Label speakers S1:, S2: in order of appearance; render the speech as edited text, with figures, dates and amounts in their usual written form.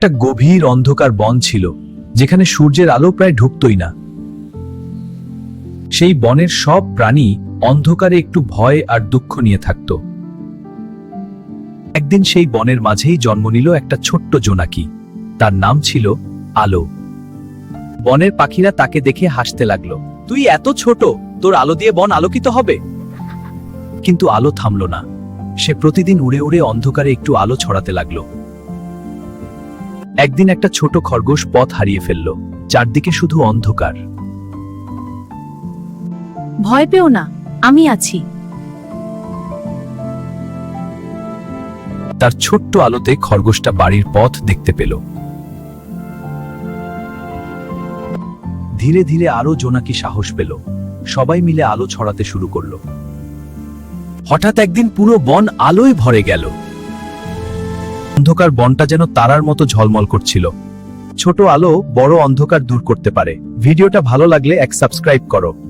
S1: একটা গভীর অন্ধকার বন ছিল, যেখানে সূর্যের আলো প্রায় ঢুকতই না। সেই বনের সব প্রাণী অন্ধকারে একটু ভয় আর দুঃখ নিয়ে থাকত। একদিন সেই বনের মাঝেই জন্ম নিল একটা ছোট্ট জোনাকি। তার নাম ছিল আলো। বনের পাখিরা তাকে দেখে হাসতে লাগলো। তুই এত ছোট, তোর আলো দিয়ে বন আলোকিত হবে? কিন্তু আলো থামল না। সে প্রতিদিন উড়ে উড়ে অন্ধকারে একটু আলো ছড়াতে লাগলো। একদিন একটা ছোট খরগোশ পথ হারিয়ে ফেলল। চারদিকে শুধু অন্ধকার।
S2: ভয় পেও না, আমি আছি।
S1: তার ছোট্ট আলোতে খরগোশটা বাড়ির পথ দেখতে পেল। ধীরে ধীরে আরো জোনাকি সাহস পেল। সবাই মিলে আলো ছড়াতে শুরু করলো। হঠাৎ একদিন পুরো বন আলোয় ভরে গেল। অন্ধকার বনটা যেন তারার মতো ঝলমল করছিল। ছোট আলো বড় অন্ধকার দূর করতে পারে। ভিডিওটা ভালো লাগলে এক সাবস্ক্রাইব করো।